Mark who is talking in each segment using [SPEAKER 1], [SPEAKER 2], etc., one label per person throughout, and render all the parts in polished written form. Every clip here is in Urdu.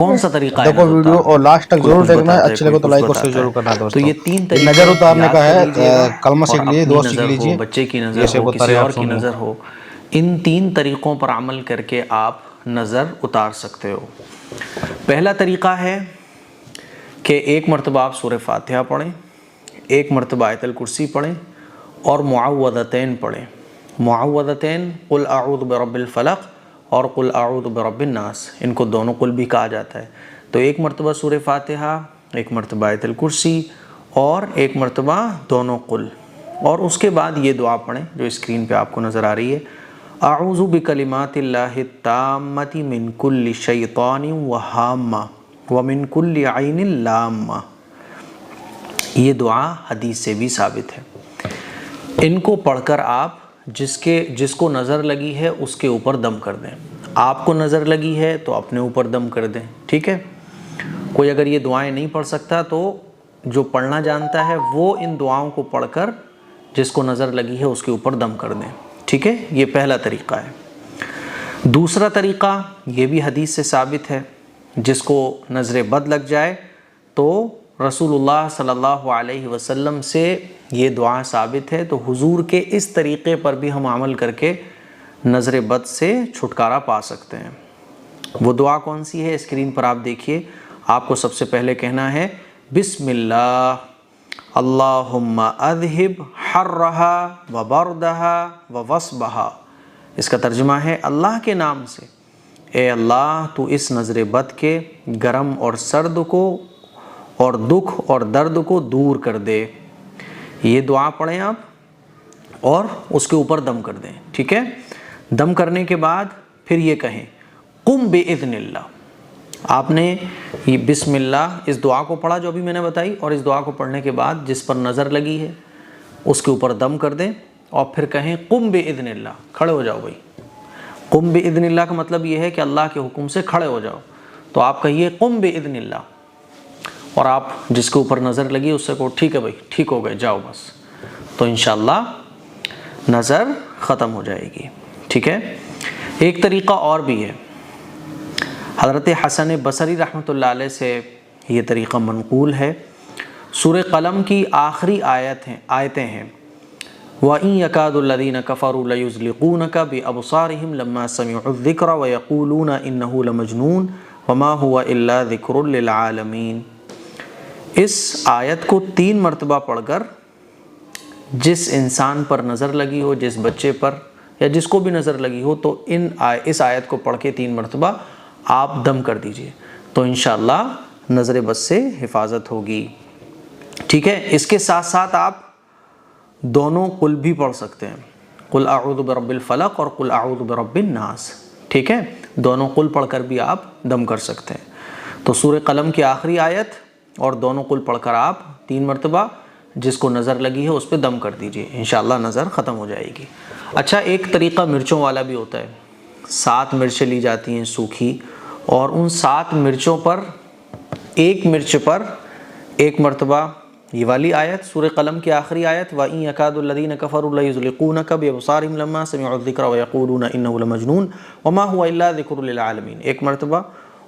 [SPEAKER 1] کون سا طریقہ ہے
[SPEAKER 2] دیکھو ویڈیو اور لاسٹ تک ضرور دیکھنا ہے، اچھے لگے تو لائک اور شیئر ضرور کرنا ہے
[SPEAKER 1] تو
[SPEAKER 2] دوستوں۔
[SPEAKER 1] یہ 3
[SPEAKER 2] یہ
[SPEAKER 1] طریقے
[SPEAKER 2] نظر اتارنے کا ہے، کلمہ
[SPEAKER 1] اور
[SPEAKER 2] سیکھ لیجیے،
[SPEAKER 1] اپنی
[SPEAKER 2] دعا سیکھ
[SPEAKER 1] نظر ہو،
[SPEAKER 2] لیجیے،
[SPEAKER 1] بچے کی نظر
[SPEAKER 2] جیسے
[SPEAKER 1] ہو،
[SPEAKER 2] کو
[SPEAKER 1] کسی
[SPEAKER 2] تارے
[SPEAKER 1] اور
[SPEAKER 2] آپ
[SPEAKER 1] کی
[SPEAKER 2] سن لیں۔
[SPEAKER 1] نظر ہو، ان 3 طریقوں پر عمل کر کے آپ نظر اتار سکتے ہو۔ پہلا طریقہ ہے کہ ایک مرتبہ آپ سورہ فاتحہ پڑھیں، ایک مرتبہ آیت الکرسی پڑھیں اور معوذتین پڑھیں۔ معوذتین قل اعوذ برب الفلق اور قل اعوذ برب الناس، ان کو دونوں قل بھی کہا جاتا ہے۔ تو ایک مرتبہ سورہ فاتحہ، ایک مرتبہ آیت الکرسی اور ایک مرتبہ دونوں قل، اور اس کے بعد یہ دعا پڑھیں جو اسکرین پہ آپ کو نظر آ رہی ہے، اعوذ بکلمات اللہ التامۃ من کل شیطان وہامہ ومن کل عین لامہ۔ یہ دعا حدیث سے بھی ثابت ہے۔ ان کو پڑھ کر آپ جس کو نظر لگی ہے اس کے اوپر دم کر دیں۔ آپ کو نظر لگی ہے تو اپنے اوپر دم کر دیں، ٹھیک ہے؟ کوئی اگر یہ دعائیں نہیں پڑھ سکتا تو جو پڑھنا جانتا ہے وہ ان دعاؤں کو پڑھ کر جس کو نظر لگی ہے اس کے اوپر دم کر دیں، ٹھیک ہے؟ یہ پہلا طریقہ ہے۔ دوسرا طریقہ یہ بھی حدیث سے ثابت ہے، جس کو نظر بد لگ جائے تو رسول اللہ صلی اللہ علیہ وسلم سے یہ دعا ثابت ہے، تو حضور کے اس طریقے پر بھی ہم عمل کر کے نظر بد سے چھٹکارا پا سکتے ہیں۔ وہ دعا کون سی ہے؟ اسکرین پر آپ دیکھیے۔ آپ کو سب سے پہلے کہنا ہے بسم اللہ اللہم اذہب حرہا وبردہا ووصبہا۔ اس کا ترجمہ ہے اللہ کے نام سے، اے اللہ تو اس نظر بد کے گرم اور سرد کو اور دکھ اور درد کو دور کر دے۔ یہ دعا پڑھیں آپ اور اس کے اوپر دم کر دیں، ٹھیک ہے؟ دم کرنے کے بعد پھر یہ کہیں قم بإذن اللہ۔ آپ نے یہ بسم اللہ اس دعا کو پڑھا جو ابھی میں نے بتائی، اور اس دعا کو پڑھنے کے بعد جس پر نظر لگی ہے اس کے اوپر دم کر دیں اور پھر کہیں قم بإذن اللہ۔ کھڑے ہو جاؤ بھائی۔ قم بإذن اللہ کا مطلب یہ ہے کہ اللہ کے حکم سے کھڑے ہو جاؤ، تو آپ کہیے قم بإذن اللہ، اور آپ جس کے اوپر نظر لگی اس سے کہو ٹھیک ہے بھائی، ٹھیک ہو گئے، جاؤ بس، تو انشاءاللہ نظر ختم ہو جائے گی، ٹھیک ہے؟ ایک طریقہ اور بھی ہے، حضرت حسن بصری رحمۃ اللہ علیہ سے یہ طریقہ منقول ہے۔ سورہ قلم کی آخری آیتیں ہیں وَإِن يَكَادُ الَّذِينَ كَفَرُوا لَيُزْلِقُونَكَ بِأَبْصَارِهِمْ لَمَّا سَمِعُوا الذِّكْرَ وَيَقُولُونَ إِنَّهُ لَمَجْنُونٌ وَمَا هُوَ إِلَّا ذِكْرٌ لِّلْعَالَمِينَ۔ اس آیت کو 3 مرتبہ پڑھ کر جس انسان پر نظر لگی ہو، جس بچے پر یا جس کو بھی نظر لگی ہو، تو اس آیت کو پڑھ کے 3 مرتبہ آپ دم کر دیجئے، تو انشاءاللہ نظر بد سے حفاظت ہوگی، ٹھیک ہے؟ اس کے ساتھ ساتھ آپ دونوں قل بھی پڑھ سکتے ہیں، قل اعوذ برب الفلق اور قل اعوذ برب الناس، ٹھیک ہے؟ دونوں قل پڑھ کر بھی آپ دم کر سکتے ہیں۔ تو سورہ قلم کی آخری آیت اور دونوں قل پڑھ کر آپ 3 مرتبہ جس کو نظر لگی ہے اس پہ دم کر دیجئے، انشاءاللہ نظر ختم ہو جائے گی۔ اچھا، ایک طریقہ مرچوں والا بھی ہوتا ہے۔ 7 مرچیں لی جاتی ہیں سوکھی، اور ان 7 مرچوں پر ایک مرچ پر ایک مرتبہ یہ والی آیت، سورہ قلم کی آخری آیت وَإِن يَكَادُ الَّذِينَ كَفَرُوا لَيُزْلِقُونَكَ بِأَبْصَارِهِمْ لَمَّا سَمِعُوا الذِّكْرَ وَيَقُولُونَ إِنَّهُ لَمَجْنُونٌ وَمَا هُوَ إِلَّا ذِكْرٌ لِّلْعَالَمِينَ ایک مرتبہ،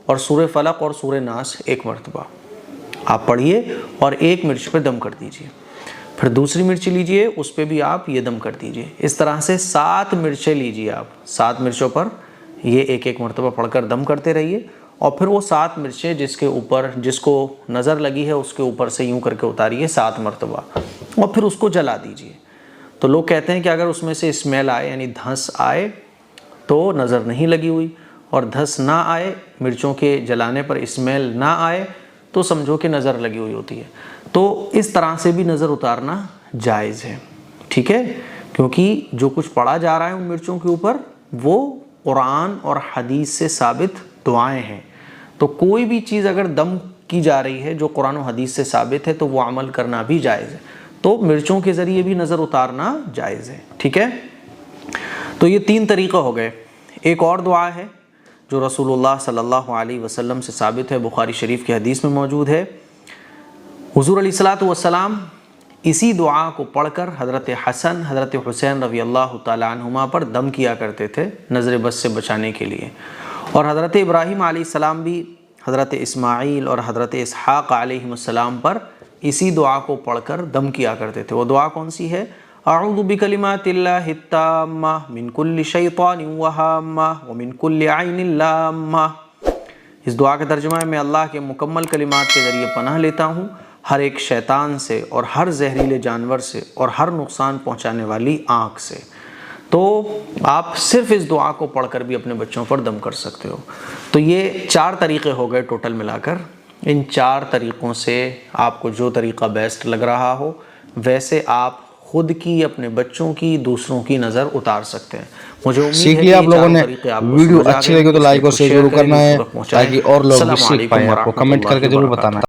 [SPEAKER 1] اور سورہ فلق اور سورہ ناس ایک مرتبہ آپ پڑھیے اور ایک مرچ پہ دم کر دیجئے۔ پھر دوسری مرچ لیجئے، اس پہ بھی آپ یہ دم کر دیجئے۔ اس طرح سے 7 مرچیں لیجئے آپ، 7 مرچوں پر یہ ایک ایک مرتبہ پڑھ کر دم کرتے رہیے، اور پھر وہ 7 مرچیں جس کو نظر لگی ہے اس کے اوپر سے یوں کر کے اتاریے 7 مرتبہ، اور پھر اس کو جلا دیجئے۔ تو لوگ کہتے ہیں کہ اگر اس میں سے اسمیل آئے یعنی دھس آئے تو نظر نہیں لگی ہوئی، اور دھس نہ آئے، مرچوں کے جلانے پر اسمیل نہ آئے تو سمجھو کہ نظر لگی ہوئی ہوتی ہے۔ تو اس طرح سے بھی نظر اتارنا جائز ہے، ٹھیک ہے؟ کیونکہ جو کچھ پڑھا جا رہا ہے ان مرچوں کے اوپر وہ قرآن اور حدیث سے ثابت دعائیں ہیں، تو کوئی بھی چیز اگر دم کی جا رہی ہے جو قرآن و حدیث سے ثابت ہے تو وہ عمل کرنا بھی جائز ہے، تو مرچوں کے ذریعے بھی نظر اتارنا جائز ہے، ٹھیک ہے؟ تو یہ 3 طریقہ ہو گئے۔ ایک اور دعا ہے جو رسول اللہ صلی اللہ علیہ وسلم سے ثابت ہے، بخاری شریف کی حدیث میں موجود ہے۔ حضور علیہ الصلوۃ والسلام اسی دعا کو پڑھ کر حضرت حسن، حضرت حسین رضی اللہ تعالیٰ عنہما پر دم کیا کرتے تھے نظر بد سے بچانے کے لیے، اور حضرت ابراہیم علیہ السلام بھی حضرت اسماعیل اور حضرت اسحاق علیہ السلام پر اسی دعا کو پڑھ کر دم کیا کرتے تھے۔ وہ دعا کون سی ہے؟ اعوذ بکلمات اللہ التامہ من کل شیطان وہامہ ومن کل عین لامہ۔ اس دعا کا ترجمہ ہے، میں اللہ کے مکمل کلمات کے ذریعے پناہ لیتا ہوں ہر ایک شیطان سے اور ہر زہریلے جانور سے اور ہر نقصان پہنچانے والی آنکھ سے۔ تو آپ صرف اس دعا کو پڑھ کر بھی اپنے بچوں پر دم کر سکتے ہو۔ تو یہ 4 طریقے ہو گئے ٹوٹل ملا کر۔ ان 4 طریقوں سے آپ کو جو طریقہ بیسٹ لگ رہا ہو ویسے آپ خود کی، اپنے بچوں کی، دوسروں کی نظر اتار سکتے ہیں۔ مجھے امید ہے
[SPEAKER 2] سیکھ
[SPEAKER 1] کہ
[SPEAKER 2] لیا آپ
[SPEAKER 1] یہ
[SPEAKER 2] لوگوں
[SPEAKER 1] 4
[SPEAKER 2] نے،
[SPEAKER 1] طریقے آپ کو
[SPEAKER 2] ویڈیو
[SPEAKER 1] سمجھ آ
[SPEAKER 2] اچھی
[SPEAKER 1] گئے
[SPEAKER 2] لگے تو
[SPEAKER 1] ہوں گے،
[SPEAKER 2] لائک اور
[SPEAKER 1] اس کو
[SPEAKER 2] شیئر ضرور
[SPEAKER 1] کریں،
[SPEAKER 2] کرنا ہے
[SPEAKER 1] دوسروں تک پہنچائیں۔
[SPEAKER 2] تاکہ اور لوگ بھی
[SPEAKER 1] السلام
[SPEAKER 2] سیکھ
[SPEAKER 1] علیکم
[SPEAKER 2] پائیں۔ آپ کو
[SPEAKER 1] ورحمۃ
[SPEAKER 2] کمنٹ کر
[SPEAKER 1] اللہ
[SPEAKER 2] کے ضرور
[SPEAKER 1] وبرکاتہ۔
[SPEAKER 2] بتانا۔